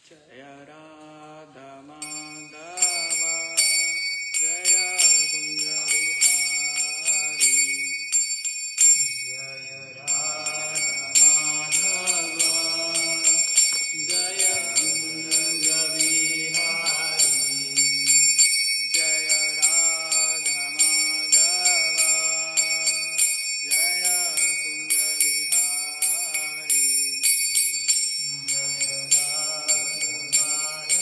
Jaya Radha Madhava Jaya Kunja Vihari Jaya Radha Madhava Jaya Kunja Vihari Jaya Radha Madhava Jaya Kunja Vihari Jaya Radha Madhava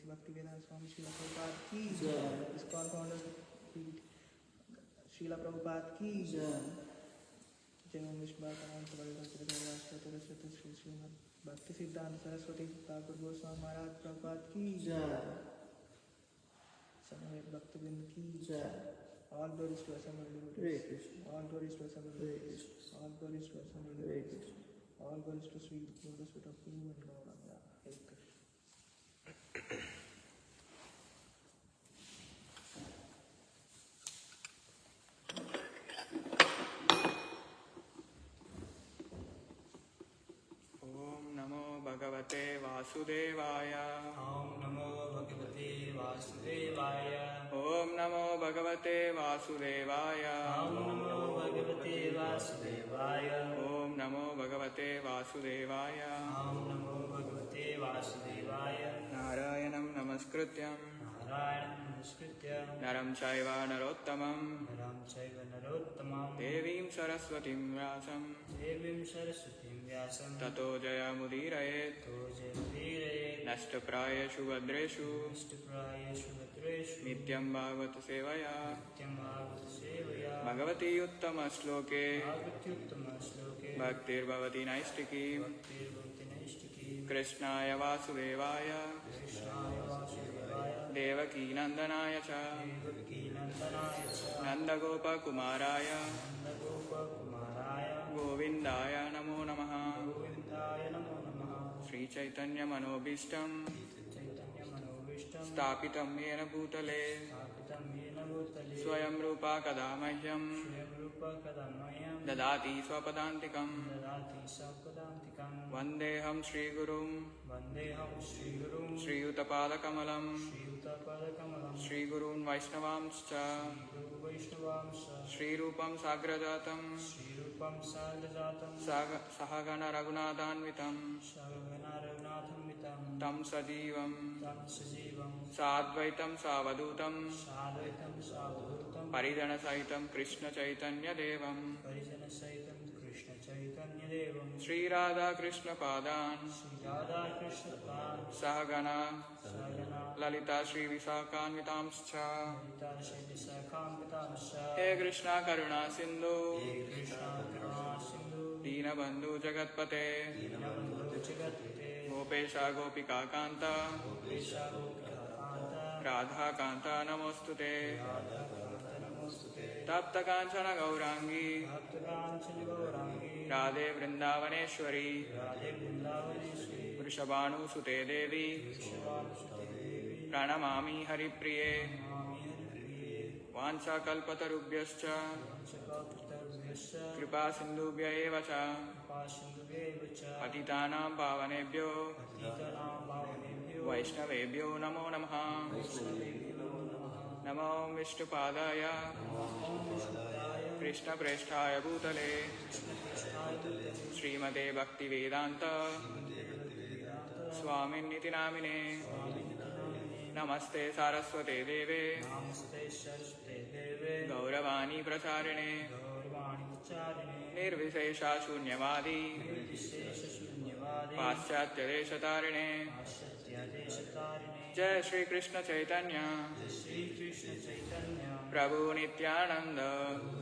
Bhaktivedanta Swami Srila Prabhupada ki jai. ISKCON founder Srila Prabhupada ki jai. Jai Om Vishwakrananta Vallabha Shri Srimad Bhakti Siddhanta Saraswati Thakur Goswami Maharaj Prabhupada ki jai. Samaved Bhaktivinoda ki jai. All glories to assembled devotees. All glories to assembled devotees. All glories to assembled devotees. All glories to sweet lotus feet of Guru and Gauranga. Hare Krishna. Om Namo Bhagavate Vasudevaya. Om Namo Bhagavate Vasudevaya. Om Namo Bhagavate Vasudevaya. Om Namo Bhagavate Vasudevaya. Om Namo Bhagavate Vasudevaya. Om Namo Bhagavate Vasudevaya. Narayanam Namaskrityam Narayanam Namaskrityam Naram Chaiva Narottamam Naram Chaiva Narottamam Devim Saraswatim Vyasam Devim Saraswatim Vyasam Tato Jayamudiraye Tojamudiraye Nashtaprayeshu Vadreshu Nishtaprayeshu Bhatreshu Nityam Bhagavata Sevaya Nityam Bhagavata Sevaya Bhagavati Uttama Shloke Bhagavati Uttama Shloke Bhaktir Bhavati Naistiki Bhaktir Bhavati Naistiki Krishnaya Vasudevaya Krishnaya Vasudevaya Devaki Nandanaya Cha Devaki Nandanaya Cha Nandagopa Kumaraya Nandagopa Kumaraya Govindaya Namo Namaha Govindaya Namo Namaha Sri Chaitanya Manobishtam Chaitanya Manobishtam Stapitam Yena Bhutale स्थापितं येन भूतले Swayam Rupa Kadamahyam स्वयं रूप कदमयं Dadati Swapadantikam ददाति सपदान्तिकं Vandeham Sri Gurum वन्देऽहं श्रीगुरुं Sri Utapadakamalam श्रीयुतपदकमलं Sri Gurun Vaishnavamscha श्रीगुरुवैष्णवांश Sri Rupam Sagrajatam श्रीरूपं सार्धजातं Sahagana Raghunadanvitam सर्वगणा रघुनाथमितं Tam Sajivam तं सजीवं Sadvaitam Savadutam साद्वैतं सावधूतं Paridana Saitam Krishna Chaitanya Devam परिजनसहितं कृष्णचैतन्यदेवं Sri Radha Krishna Padan श्रीराधाकृष्णपान् Sahagana सगना Lalita Sri Visakanvitamscha ललिताश्रीविशाखान्वितांश्च He Krishna Karuna Sindhu hey Krishna Karuna Sindhu Dinabandhu Jagatpate दीनबन्धु जगत्पते Gopesha Gopika Kanta गोपेशा गोपिकान्त Radha Kanta Namostute Radhakant नमोस्तुते Tapta Kanchana Gaurangi भक्तकाञ्चन गौराङ्गी Radhe Vrindavaneshwari Radhe Vrindavaneshwari Vrishabhanu Sute Devi विश्ववानुसुते देवी Pranamami Haripriye मामि हरिप्रिये Vancha Kalpatarubhyascha वंशकल्पतरुभ्यश्च Kripa Sindhubhya Eva Cha कृपासिन्धुभ्यैव च Patitanam Pavanebhyo पतितानां पावनेभ्यो Vaishnavebhyo Namo Namaha वैष्णवेभ्यो नमः Namo Vishnupadaya ॐ विष्णुपदाय Krishna Presthaya Bhutale कृष्णकृष्णाय तले Srimate Bhaktivedanta Swamin Niti Namine Namaste Saraswate Deve नमस्ते सरस्वते देवे Gauravani Pracharine गौरवाणी उच्चारिणे Nirvishesha Shunyavadi निर्विशेषशून्यवादे Paschatya Deshatarine पाश्चात्यादेशतारिणे Jai Shri Krishna Chaitanya Sri Krishna Chaitanya Prabhu Nityananda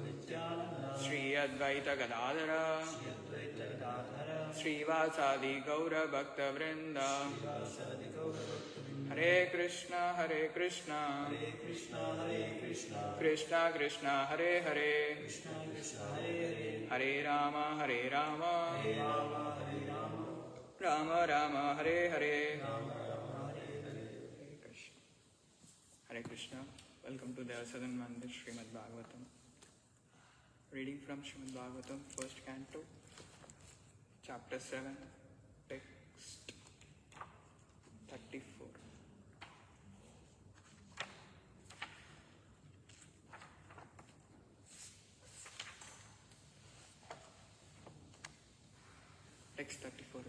Nityanand Shri Advaita Gadadhara श्रीअद्वैतगदाधर Shri Vasadi Gaura Bhakta Vrinda श्रीवासादि गौरभक्तवृन्द Hare Krishna Hare Krishna Hare Krishna Krishna Krishna Hare Hare Krishna Krishna Hare Hare Hare Rama Hare Rama Hare Ram Hare Ram Rama Rama Hare Hare Ram Ram Hare Hare Hare Krishna. Welcome to the Southern Mandir Shrimadbhagavatam. Reading from Shrimadbhagavatam, first canto, chapter 7, text 34. Text 34.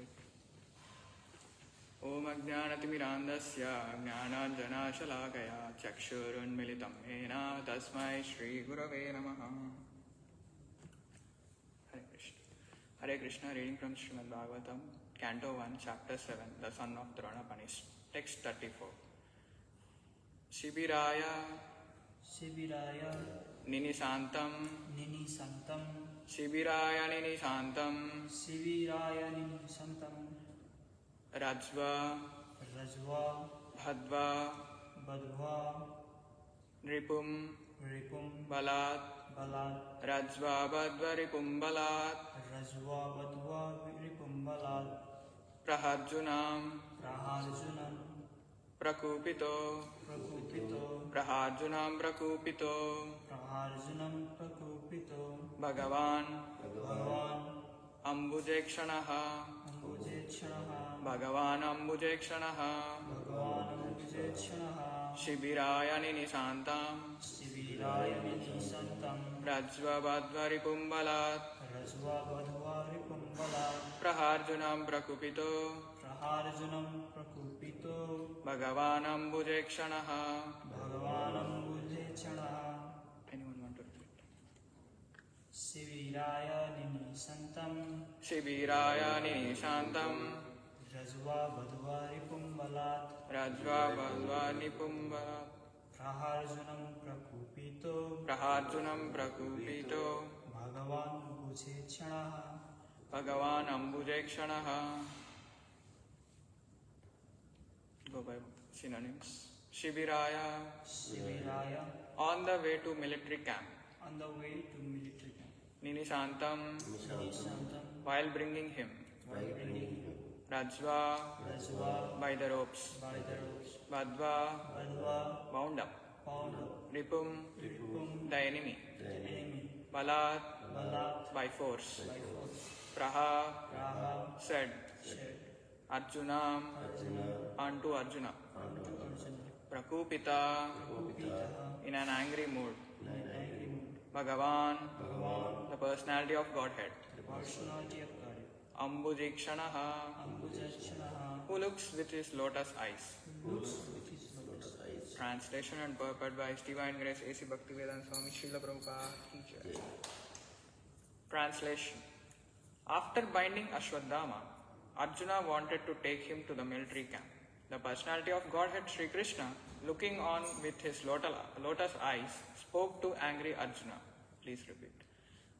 Om Ajnanatimirandasya Jnananjanashalakaya Chakshurunmilitam Yena Tasmai Shri Gurave Namaha. Hare Krishna. Hare Krishna, reading from Shrimadbhagavatam, Canto 1, Chapter 7, The Son of Drona Punished. Text 34. Shibiraya Shibiraya Ninisantam Ninisantam Shibiraya Ninisantam Shibiraya Ninisantam Rajva Rajva Bhadva Badva Ripum Ripum Balat Balat Rajva Bhadva Ripum Balat Rajva Badva Ripum Balat Praharjunam Praharjunam Prakupito Prakupito Praharjunam Prakupito Praharjunam Prakupito Bhagavan Bhagavan Ambujekshanaha Ambujechanaha Bhagavan Ambujekshanaha Bhagavan Ambujechanaha Shibiraya Ninisantam Shibiraya Ninisantam Rajva Bhadva Ripum Balat Rajva Badva Ripum Balat Praharjunam Prakupito Praharjunam Prakupito Bhagavan Ambujekshanaha. Bhagavan Ambujechanaha Anyone want to repeat? Shibiraya Ninisantam Shibiraya Ninisantam Rajva Badva Ripum Balat Rajva Bhadva Ripum Balat Praharjunam Prakupito Praharjunam Prakupito Bhagavan Ambujechanaha Bhagavan Ambujekshanaha. Go by synonyms. Shibiraya Shibiraya on the way to military camp. on the way to military camp. Ninisantam Ninisantam while bringing him. while bringing Rajva Rajva by the ropes. by the ropes. Badva Badva bound up. bound up. Ripum Ripum the enemy. the enemy. Balat Balat by force. by force. Praha Raha said. shed. Arjuna Arjuna unto Arjuna. unto Arjuna. Prakupita Kupitaha in an angry mood. in an angry mood. Bhagavan Bhagavan the personality of Godhead. the personality of God. Ambujikshanaha Ambujechanaha who looks with his lotus eyes. looks with his lotus eyes. Translation and purport by His Divine Grace A.C. Bhaktivedanta Swami Srila Prabhupada teacher. Translation. After binding Ashwadhama, Arjuna wanted to take him to the military camp. The personality of Godhead Sri Krishna, looking on with his lotus eyes, spoke to angry Arjuna. Please repeat.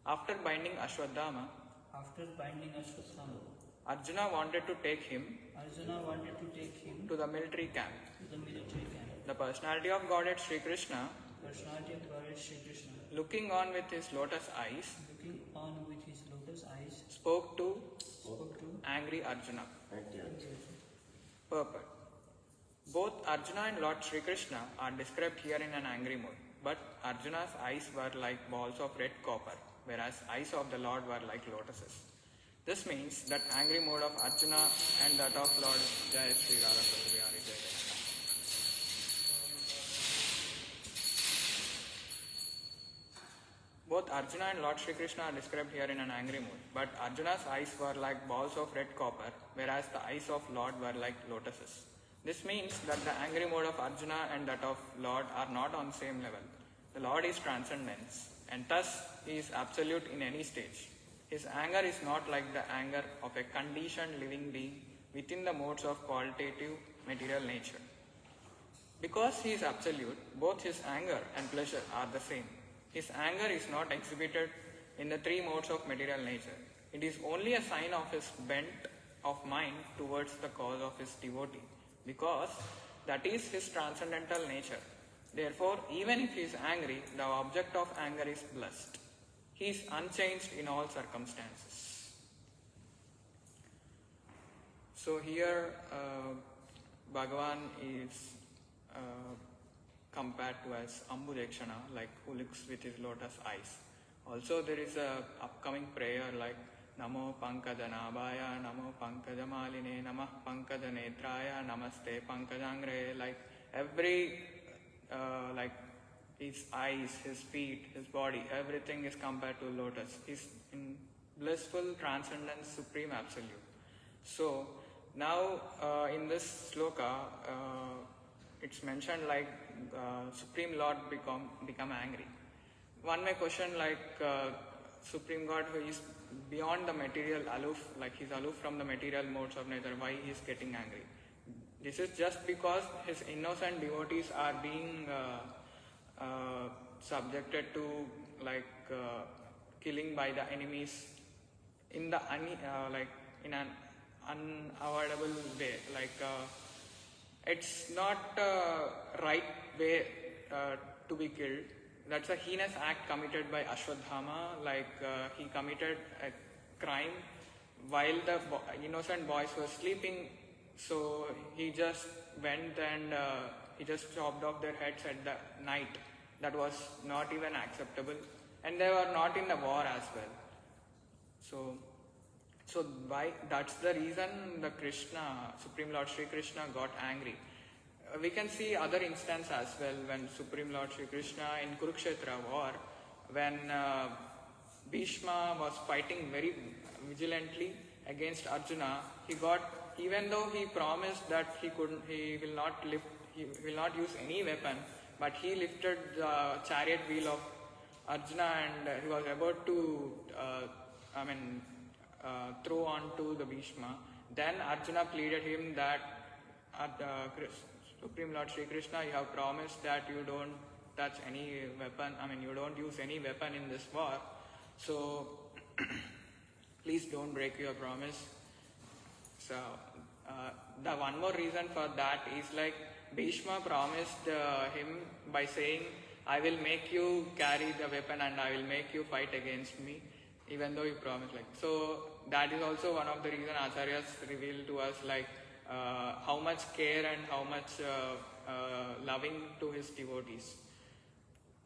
After binding Ashwadhama, After binding Ashwatthama, Arjuna wanted to take him Arjuna wanted to take him to the military camp. to the military camp. The personality of Godhead Sri Krishna, Personality of God is Shri Krishna, looking on with his lotus eyes, looking on with his lotus eyes, spoke to spoke to angry Arjuna. Arjuna. Purport. Both Arjuna and Lord Sri Krishna are described here in an angry mood, but Arjuna's eyes were like balls of red copper, whereas eyes of the Lord were like lotuses. This means that angry mood of Arjuna and that of Lord Jai Sri Radha Prabhu Bihari Jai Jai. Both Arjuna and Lord Sri Krishna are described here in an angry mood, but Arjuna's eyes were like balls of red copper, whereas the eyes of Lord were like lotuses. This means that the angry mood of Arjuna and that of Lord are not on same level. The Lord is transcendence, and thus he is absolute in any stage. His anger is not like the anger of a conditioned living being within the modes of qualitative material nature. Because he is absolute, both his anger and pleasure are the same. His anger is not exhibited in the three modes of material nature. It is only a sign of his bent of mind towards the cause of his devotee, because that is his transcendental nature. Therefore, even if he is angry, the object of anger is blessed. He is unchanged in all circumstances. So here, Bhagavan is compared to as Ambudekshana, like who looks with his lotus eyes. Also, there is a upcoming prayer like Namo Pankajanabhaya, Namo Pankajamaline, Namah Pankajanetraya, Namaste Pankajangre. Like every, like his eyes, his feet, his body, everything is compared to lotus. He's in blissful transcendence, supreme absolute. So now in this sloka, it's mentioned like Supreme Lord become angry. One may question like Supreme God who is beyond the material, aloof, like he's aloof from the material modes of nature, why he is getting angry? This is just because his innocent devotees are being subjected to killing by the enemies in the in an unavoidable way. It's not right way to be killed. That's a heinous act committed by Ashwadhama. He committed a crime while the innocent boys were sleeping. So he just went and he just chopped off their heads at the night. That was not even acceptable, and they were not in the war as well. So why? That's the reason the Krishna, Supreme Lord Shri Krishna, got angry. We can see other instances as well when Supreme Lord Shri Krishna in Kurukshetra war, when Bhishma was fighting very vigilantly against Arjuna, even though he promised that he will not use any weapon, but he lifted the chariot wheel of Arjuna and he was about to throw onto the Bhishma. Then Arjuna pleaded him that Supreme Lord Shri Krishna, you have promised that you don't touch any weapon, you don't use any weapon in this war, so please don't break your promise. So the one more reason for that is Bhishma promised him by saying, I will make you carry the weapon and I will make you fight against me, even though he promised. So that is also one of the reasons Acharyas revealed to us how much care and how much loving to his devotees.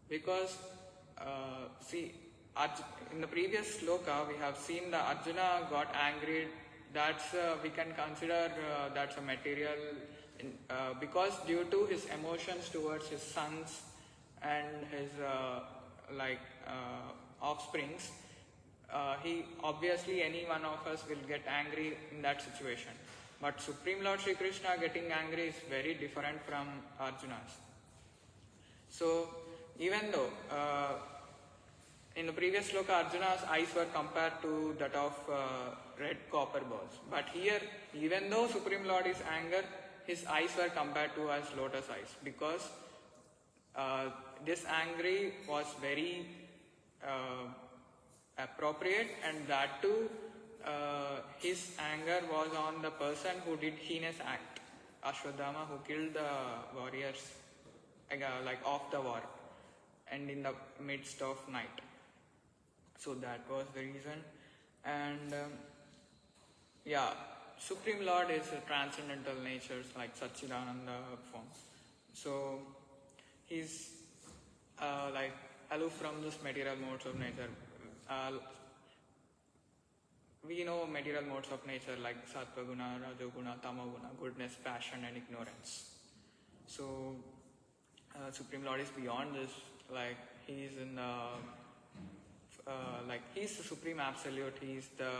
Because in the previous sloka we have seen that Arjuna got angry. That's we can consider that's a material because due to his emotions towards his sons and his offsprings, he obviously any one of us will get angry in that situation. But Supreme Lord Shri Krishna getting angry is very different from Arjuna's. So even though in the previous sloka Arjuna's eyes were compared to that of red copper balls, but here even though Supreme Lord is angry, his eyes were compared to as lotus eyes, because this angry was very appropriate, and that too his anger was on the person who did heinous act, Ashwadhama, who killed the warriors off the war and in the midst of night. So that was the reason. And Supreme Lord is a transcendental nature like Satchidananda form. So he's aloof from this material modes of nature. We know material modes of nature like Sattva Guna, Rajoguna, Tamoguna, goodness, passion and ignorance. So Supreme Lord is beyond this. He is in the he's the Supreme Absolute. He's the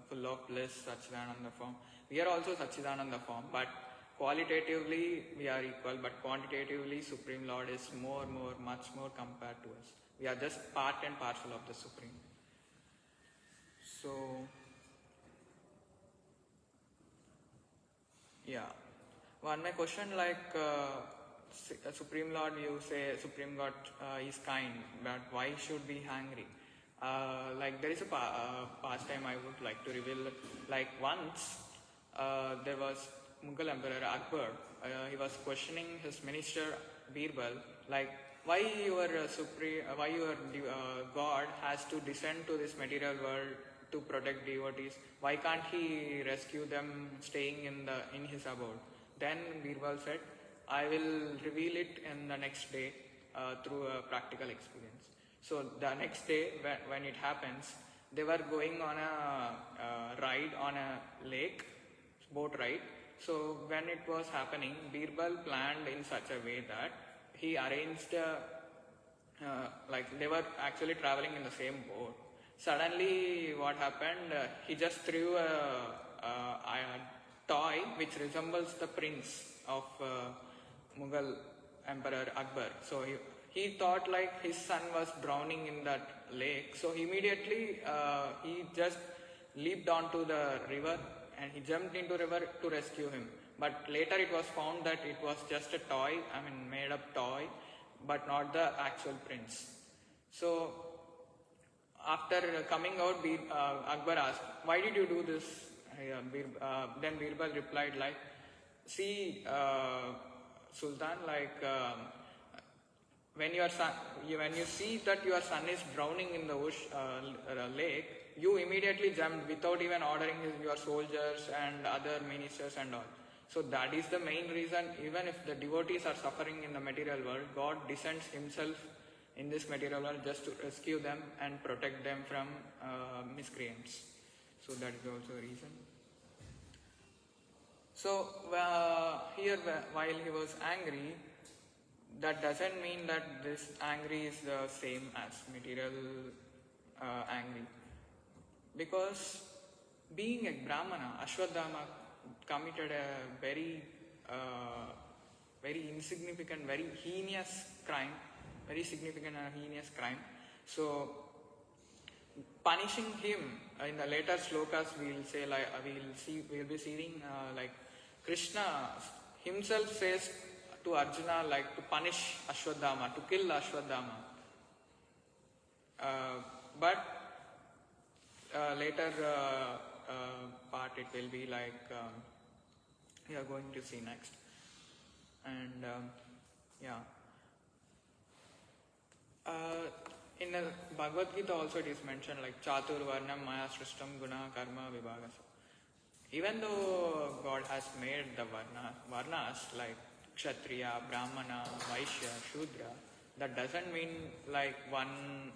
full of bliss, Satchidananda form. We are also Satchidananda form, but qualitatively we are equal, but quantitatively Supreme Lord is much more compared to us. We are just part and parcel of the Supreme. So one may question Supreme Lord, you say Supreme God is kind, but why should be angry? There is a pastime I would like to reveal. Once there was Mughal Emperor Akbar. He was questioning his minister Birbal, why your God has to descend to this material world to protect devotees? Why can't he rescue them staying in his abode? Then Birbal said, I will reveal it in the next day through a practical experience. So the next day when it happens, they were going on a ride on a lake, boat ride. So when it was happening, Birbal planned in such a way that he arranged they were actually traveling in the same boat. Suddenly what happened, he just threw a toy which resembles the prince of Mughal Emperor Akbar. So he thought his son was drowning in that lake. So immediately he just leaped onto the river and he jumped into the river to rescue him. But later it was found that it was just a toy, made up toy, but not the actual prince. So after coming out, Akbar asked, "Why did you do this?" Then Birbal replied like, "See, Sultan, like when you see that your son is drowning in the lake, you immediately jumped without even ordering your soldiers and other ministers and all. So that is the main reason. Even if the devotees are suffering in the material world, God descends Himself in this material world just to rescue them and protect them from miscreants. So that is also a reason." So here, while he was angry, that doesn't mean that this angry is the same as material angry. Because being a Brahmana, Ashwadhama committed a very insignificant, very heinous crime, very significant and heinous crime. So punishing him in the later slokas, we'll be seeing like Krishna himself says to Arjuna like to punish Ashwadhama, to kill Ashwadhama. But later part it will be like we are going to see next. And in the Bhagavad Gita also it is mentioned like Chatur Varnam Maya Srishtam Guna Karma Vibhagas. Even though God has made the Varnas like Kshatriya, Brahmana, Vaishya, Shudra, that doesn't mean like one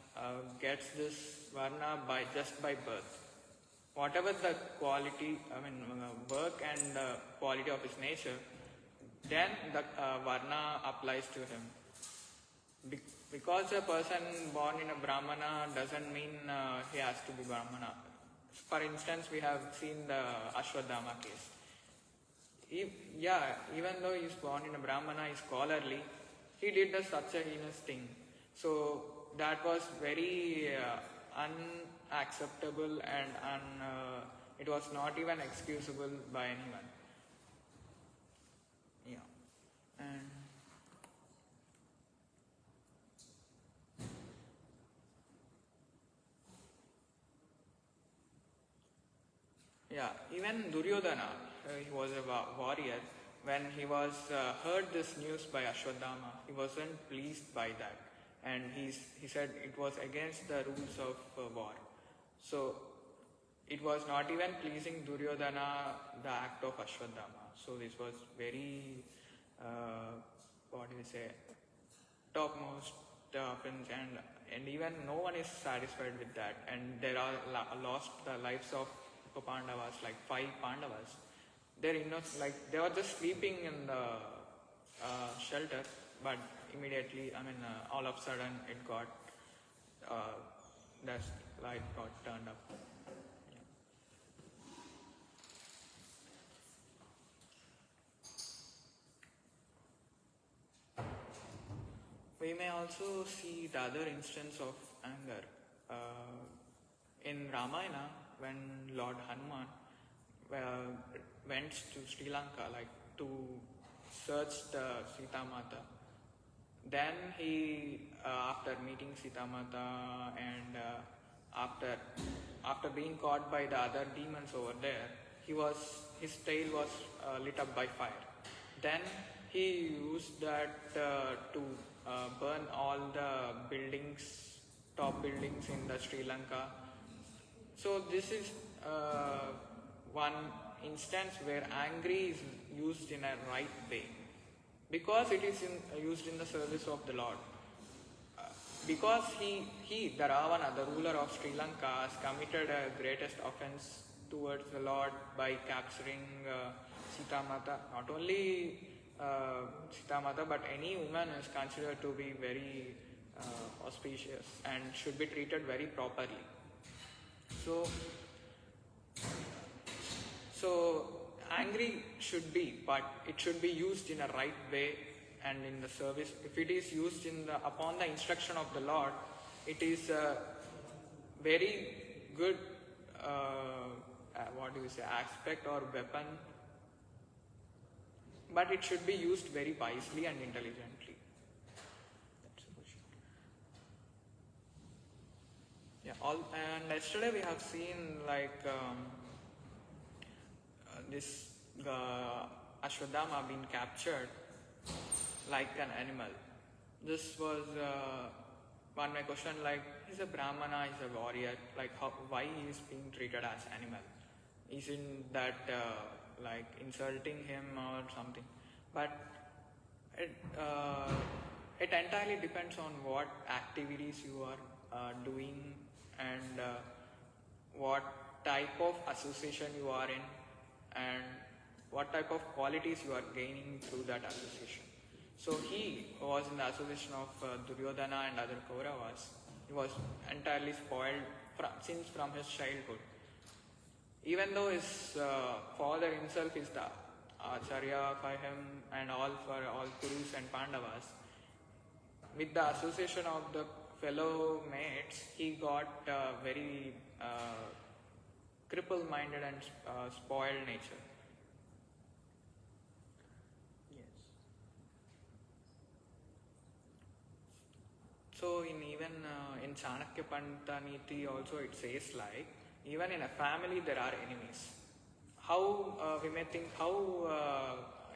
gets this Varna just by birth. Whatever the quality, work and the quality of his nature, then the Varna applies to him. Because a person born in a Brahmana doesn't mean he has to be Brahmana. For instance, we have seen the Ashwadhama case. Even though he is born in a Brahmana, he is scholarly, he did such a heinous thing. So that was very unacceptable and it was not even excusable by anyone. Even Duryodhana, he was a warrior. When he was heard this news by Ashwadhama, he wasn't pleased by that, and he said it was against the rules of war. So it was not even pleasing Duryodhana the act of Ashwadhama. So this was very topmost offense, and even no one is satisfied with that, and there are lost the lives of Pandavas, like 5 Pandavas. They're like they were just sleeping in the shelter, but immediately, all of a sudden it got the light got turned up. We may also see the other instance of anger in Ramayana when Lord Hanuman went to Sri Lanka to search the Sita Mata. Then he, after meeting Sita Mata and after being caught by the other demons over there, his tail was lit up by fire. Then he used that to burn all the top buildings in the Sri Lanka. So this is one instance where angry is used in a right way, because it is used in the service of the Lord. Because the Ravana, the ruler of Sri Lanka, has committed a greatest offense towards the Lord by capturing Sita Mata. Not only Sita Mata, but any woman is considered to be very auspicious and should be treated very properly. So angry should be, but it should be used in a right way and in the service. If it is used upon the instruction of the Lord, it is a very good aspect or weapon but it should be used very wisely and intelligently. That's the question. Yeah, and yesterday we have seen like this Ashwadama being captured like an animal. This was one my question, like he's a Brahmana, he's a warrior, like why he is being treated as animal? Isn't that like insulting him or something? But it entirely depends on what activities you are doing and what type of association you are in and what type of qualities you are gaining through that association. So he was in the association of Duryodhana and other Kauravas. He was entirely spoiled since from his childhood. Even though his father himself is the Acharya for him and all for all Kurus and Pandavas, with the association of the fellow mates, he got very cripple-minded and spoiled nature. Yes. So in Chanakya Pandita Niti also it says like, even in a family there are enemies. How we may think,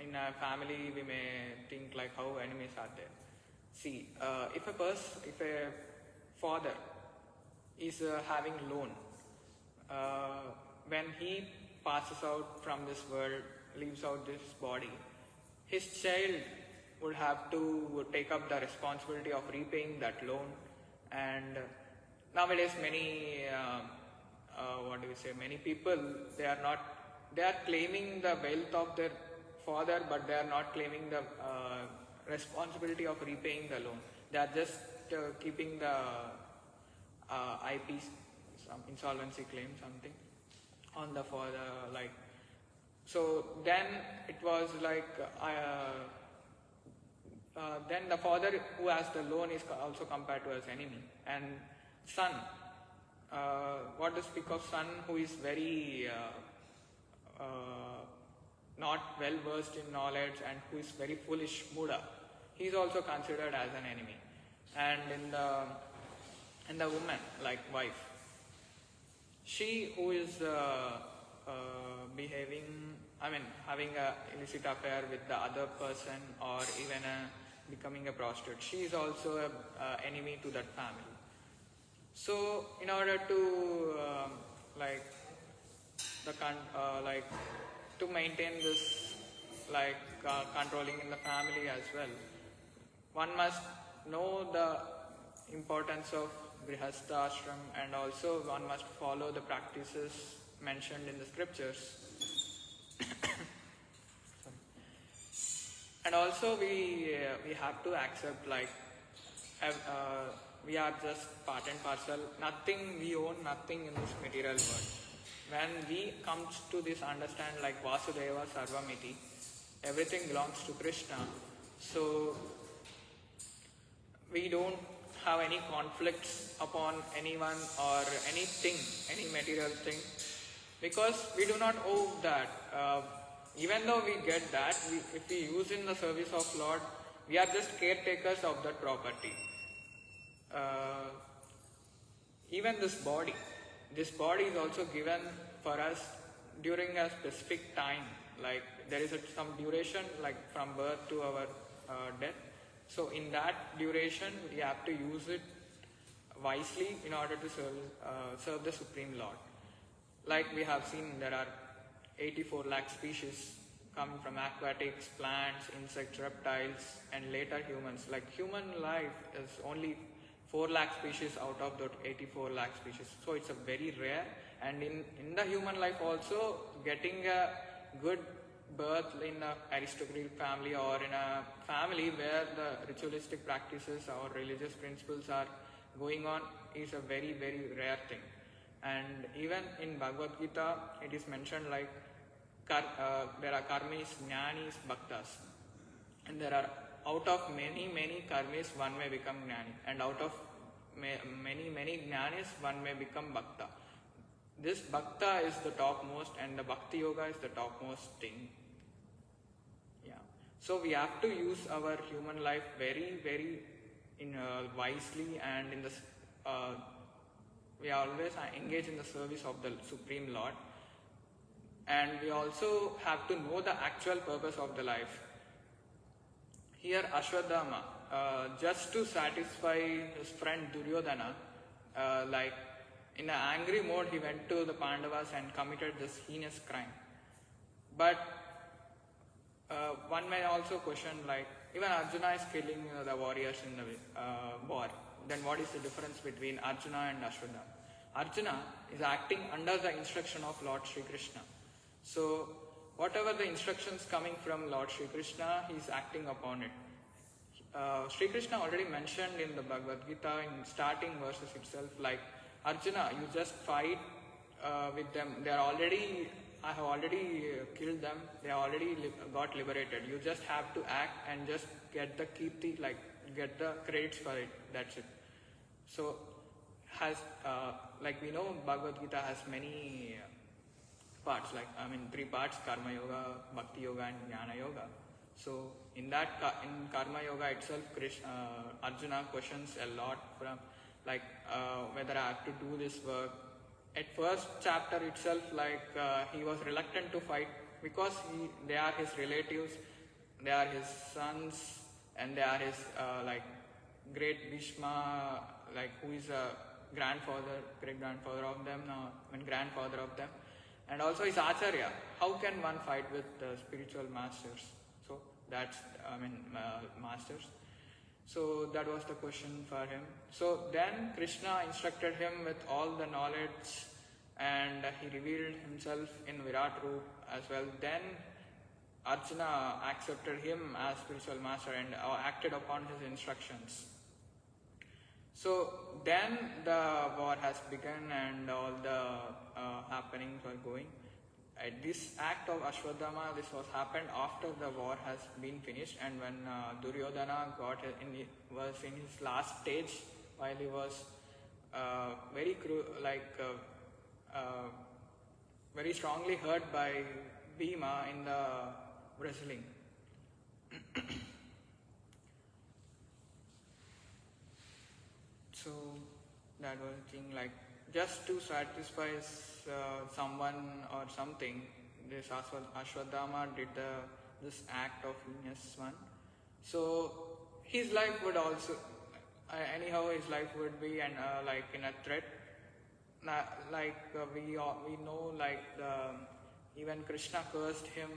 in a family we may think like how enemies are there. See, if a father is having loan, when he passes out from this world, leaves out this body, his child would have to take up the responsibility of repaying that loan. And nowadays many many people, they are claiming the wealth of their father, but they are not claiming the responsibility of repaying the loan. They are just keeping the IP, some insolvency claim, something on the father, like. So then it was like then the father who has the loan is also compared to as enemy. And son, what to speak of son who is very not well versed in knowledge and who is very foolish, Buddha, he is also considered as an enemy. And in the woman, like wife, she who is having a illicit affair with the other person, or even becoming a prostitute, she is also a enemy to that family. So in order to to maintain this controlling in the family as well, one must know the importance of Grihastha ashram, and also one must follow the practices mentioned in the scriptures. And also we have to accept we are just part and parcel. Nothing, we own nothing in this material world. When we come to this understand like Vasudeva Sarvamiti, everything belongs to Krishna. So we don't have any conflicts upon anyone or anything, any material thing, because we do not owe that. Even though we get that, if we use in the service of Lord, we are just caretakers of that property. Even this body is also given for us during a specific time, like there is some duration, like from birth to our death. So in that duration we have to use it wisely in order to serve the Supreme Lord. Like we have seen, there are 84 lakh species coming from aquatics, plants, insects, reptiles, and later humans. Like human life is only 4 lakh species out of that 84 lakh species. So it's a very rare, and in the human life also, getting a good birth in an aristocratic family or in a family where the ritualistic practices or religious principles are going on is a very, very rare thing. And even in Bhagavad Gita, it is mentioned like there are karmis, jnanis, bhaktas, and there are out of many karmis one may become jnani, and out of many jnanis one may become bhakta. This bhakta is the topmost, and the bhakti yoga is the topmost thing. Yeah. So we have to use our human life very, very wisely, and we always engage in the service of the Supreme Lord. And we also have to know the actual purpose of the life. Here Ashwadhama, just to satisfy his friend Duryodhana, like in an angry mode, he went to the Pandavas and committed this heinous crime. But one may also question, like, even Arjuna is killing the warriors in the war. Then what is the difference between Arjuna and Ashwadhama? Arjuna is acting under the instruction of Lord Sri Krishna. So whatever the instructions coming from Lord Sri Krishna, he is acting upon it. Sri Krishna already mentioned in the Bhagavad Gita in starting verses itself, like, Arjuna, you just fight with them. I have already killed them. They already got liberated. You just have to act and just get the kirti, like get the credits for it. That's it. So like we know, Bhagavad Gita has many parts, 3 parts: Karma Yoga, Bhakti Yoga and Jnana Yoga. So in Karma Yoga itself, Arjuna questions a lot from whether I have to do this work. At first chapter itself, he was reluctant to fight because they are his relatives, they are his sons, and they are his great Bhishma, who is a great-grandfather of them, grandfather of them, and also his Acharya. How can one fight with spiritual masters? So that's, masters. So that was the question for him. So then Krishna instructed him with all the knowledge, and he revealed himself in Virat Roop as well. Then Arjuna accepted him as spiritual master and acted upon his instructions. So then the war has begun and all the happenings were going. This act of Ashwadhama, this was happened after the war has been finished, and when Duryodhana was in his last stage, while he was very strongly hurt by Bhima in the wrestling. So that was the thing, just to satisfy someone or something, this Ashwadhama did this act of heinous one. So his life would also, his life would be in a threat. We know, even Krishna cursed him,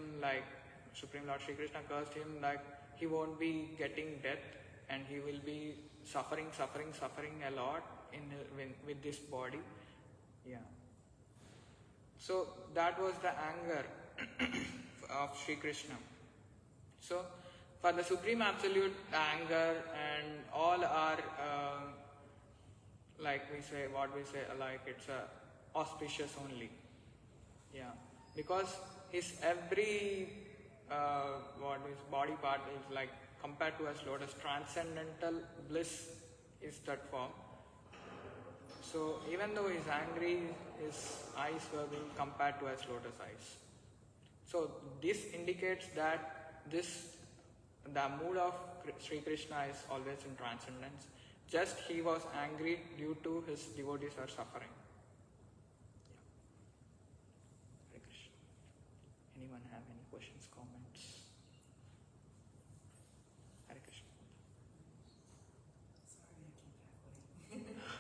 Supreme Lord Sri Krishna cursed him, he won't be getting death, and he will be suffering a lot with this body. Yeah. So that was the anger of Sri Krishna. So for the Supreme Absolute, the anger and all are it's auspicious only. Yeah. Because his every body part is compared to as lotus, transcendental bliss is that form. So even though he's angry, his eyes were being compared to as lotus eyes. So this indicates that the mood of Sri Krishna is always in transcendence. Just he was angry due to his devotees are suffering. Yeah. Hare Krishna. Anyone have any questions, comments? Hare Krishna.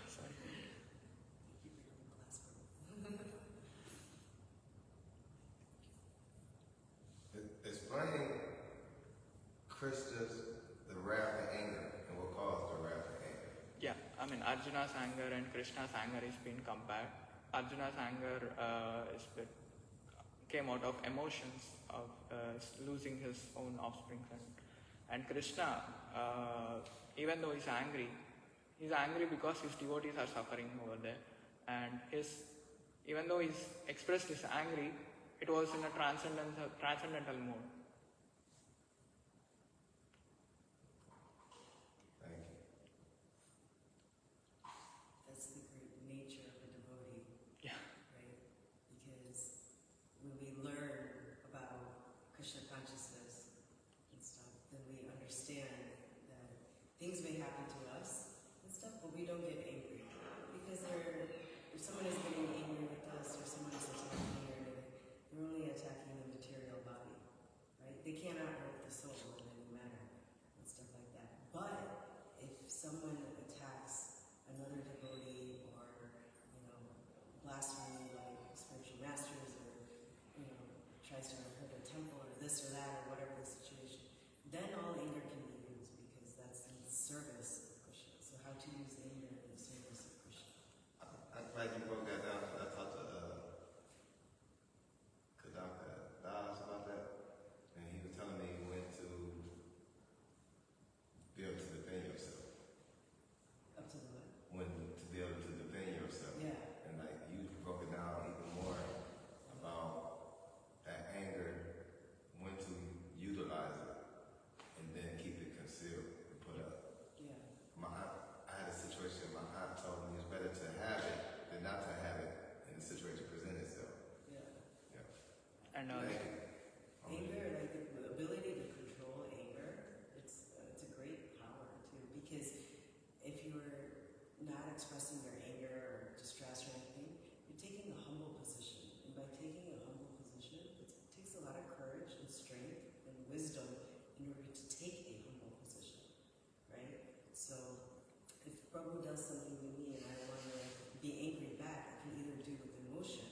Sorry. Explain Krishna's the wrath and anger and what caused the wrath and anger. Yeah, Arjuna's anger and Krishna's anger is being compared. Arjuna's anger came out of emotions of losing his own offspring, and Krishna, even though he's angry because his devotees are suffering over there, and even though he's expressed his angry, it was in a transcendental mode. Thank you. That's the great nature of a devotee. Yeah. Right? Because when we learn about Krishna consciousness and stuff, baptized or hurt a temple or this or that or whatever the situation, then all anger can be used because that's in the service of Krishna. So how to use anger in the service of Krishna. I'm glad you broke that down because I talked to Kadaka Das about that, and he was telling me when to be able to defend yourself. Up to the what? When to be able to defend yourself. Yeah. And like you broke it down even more about that anger, when to utilize it, and then keep it concealed and put up. Yeah. I had a situation, my aunt told me it's better to have it than not to have it, and the situation present itself. Yeah. Yeah. And Thank you. Anger, like the ability to control anger, it's a great power too. Because if you're not expressing your anger or distress or anything, you're taking a humble position. And by taking a humble position, it takes a lot of courage and strength and wisdom in order to take a humble position, right? So if Prabhu does something with me and I want to be angry back, I can either do with emotion,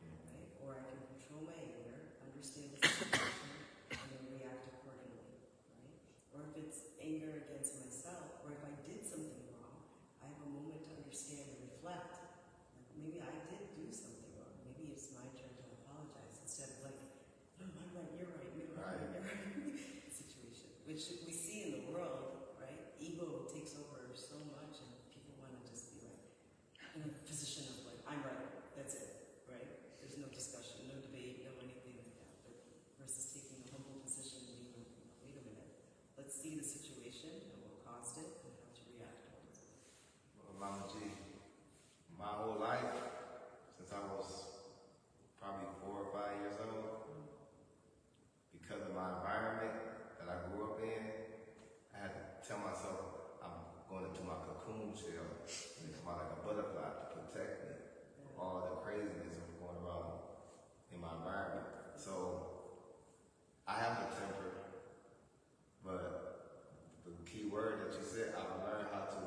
right? Or I can control my anger, understand the situation, and then react accordingly, right? Or if it's anger against myself, or if I did something wrong, I have a moment to understand and reflect. Like maybe I did do something wrong. Maybe it's my turn to apologize instead of like, no, I'm right, you're right, you're right, you're right situation. Which we see in the world, right? Ego takes over so much and people want to just be like in a position of like, I'm right, that's it, right? There's no discussion, no debate, no anything like that. But versus taking a humble position and being like, wait a minute, let's see the situation and what caused it and how to react towards it. Well, Mama G, my whole life, since I was probably 4 or 5 years old, because of my environment that I grew up in, I had to tell myself I'm going into my cocoon shell and come out like a butterfly to protect me from all the craziness that was going around in my environment. So I have a temper, but the key word that you said, I've learned how to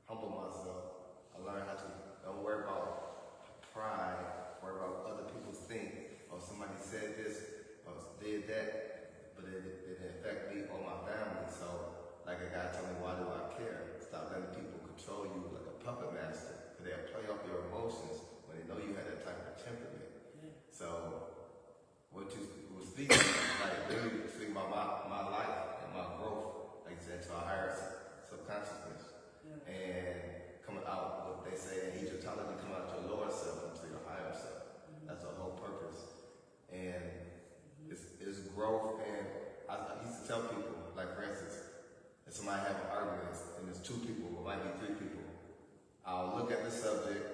humble myself. I learned how to don't worry about pride, worry about what other people think, or somebody said this or did that, but it didn't affect me or my family. So, like a guy told me, why do I care? Stop letting people control you like a puppet master, because they'll play off your emotions when they know you had that type of temperament. So, what you were speaking, like really speaking about my life and my growth, like you said, to a higher subconsciousness. And coming out, what they say in Egyptology, come out your lower self into your higher self. That's the whole purpose. And it's growth. And I used to tell people, like for instance, if somebody have an argument and there's 2 people, or might be 3 people, I'll look at the subject,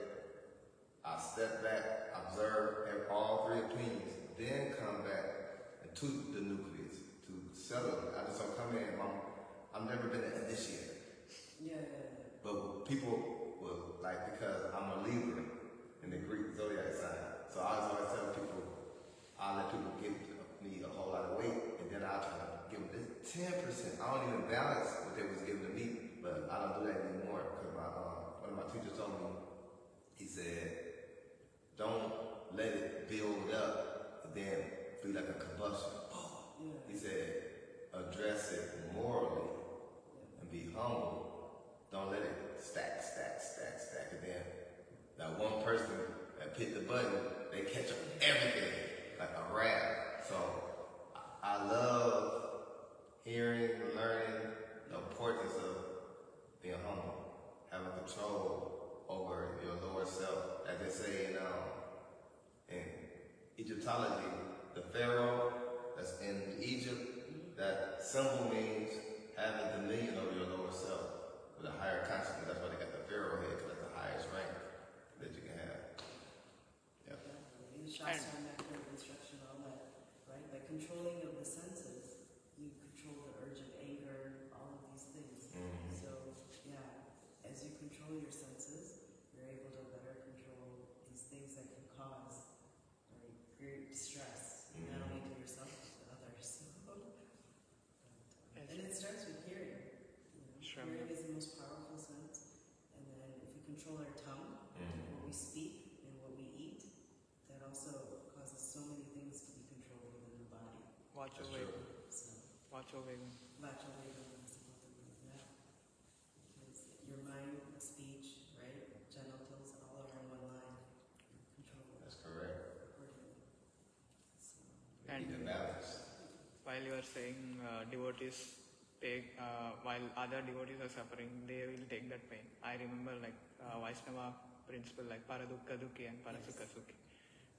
I'll step back, observe all 3 opinions, then come back to the nucleus to settle it. I just don't come in. I've never been an initiator. But people will, like, because I'm a Libra in the Greek zodiac sign, so I always tell people, I'll let people give me a whole lot of weight, and then I'll try to give them this 10%. I don't even balance what they was giving to me, but I don't do that anymore, because one of my teachers told me, he said, don't let it build up and then be like a combustion. He said, address it morally and be humble. Don't let it stack, and then that one person that hit the button, they catch up everything like a rap. So I love hearing and learning the importance of being humble, having control over your lower self. As they say in Egyptology, the pharaoh that's in Egypt, that symbol means having dominion over your lower self. With a higher consciousness, that's why they got the pharaoh head, because that's the highest rank that you can have. Yeah. The Shastra, method of instruction, all that, right? By controlling of the senses, you control the urge of anger, all of these things. So, yeah, as you control your senses, you're able to better control these things that can cause great distress, not only to yourself, but to others. And it starts with hearing. Hearing is the most powerful sense. And then if we control our tongue, what we speak and what we eat, that also causes so many things to be controlled. Vacho That's true. Vegam. So, Vacho Vegam. Vacho Vegam is yeah. Because your mind, speech, right, genitals, all are in one line. Control That's correct. accordingly. So, And Keep the balance. while you are saying devotees take, while other devotees are suffering, they will take that pain. I remember like Vaishnava principle like Paradukka Dukhi and Parasukha Sukhi.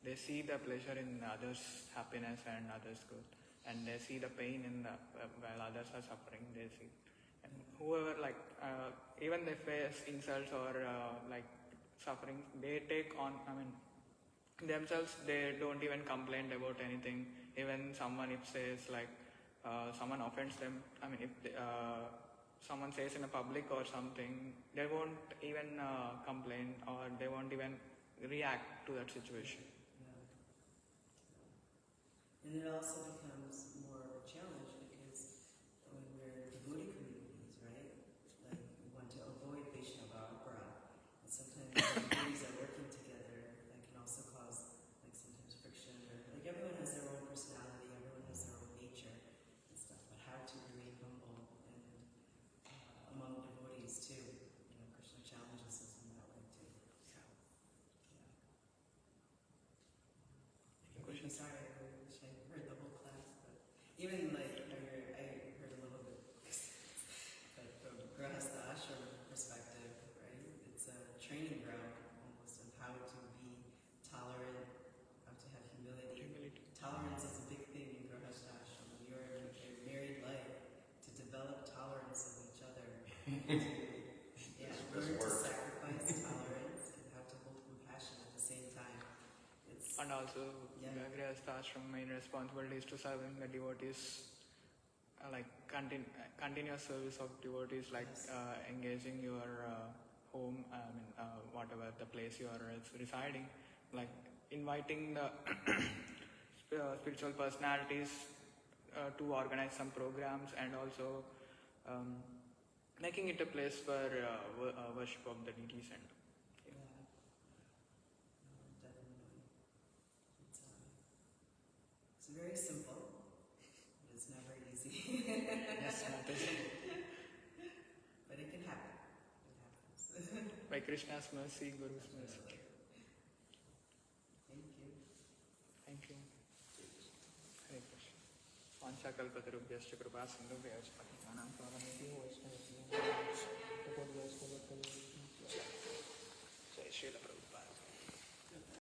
They see the pleasure in others' happiness and others' growth, and they see the pain in the while others are suffering. They see, and whoever like even they face insults or like suffering, they take on. I mean, themselves they don't even complain about anything. Even someone if says like someone offends them, I mean if someone says in a public or something, they won't even complain or they won't even react to that situation. And it also becomes more of a challenge because when we're devotee communities, right? Like we want to avoid Vaishnava abroad. And sometimes when devotees are working together, that can also cause like sometimes friction or like everyone has their own personality, everyone has their own nature and stuff. But how to remain humble and among devotees too. You know, Krishna challenges us in that way too. So I'm sorry, I wish I heard the whole class, but even like I heard a little bit, but from Grahastha Ashram perspective, right? It's a training ground almost of how to be tolerant, how to have humility. Tolerance is a big thing in Grahastha Ashram. You're in your married life to develop tolerance of each other. That's Learn to work. sacrifice tolerance and how to hold compassion at the same time. It's And also, Yeah. Grihastha Ashram main responsibility is to serving the devotees, like continuous service of devotees, like Yes. engaging your home, I mean, whatever the place you are residing, like inviting the spiritual personalities to organize some programs and also making it a place for worship of the deities and Yeah. Definitely. It's very simple, but it's never easy. yes, that is But it can happen. It happens. by Krishna's mercy, Guru's mercy. Thank you. Thank you. Hare Krishna. Vanchakalpatarubhyascha kripa sindhubhyascha patitanam pavanebhyo vaishnavibhyo namo namaः. Jai Srila Prabhupada.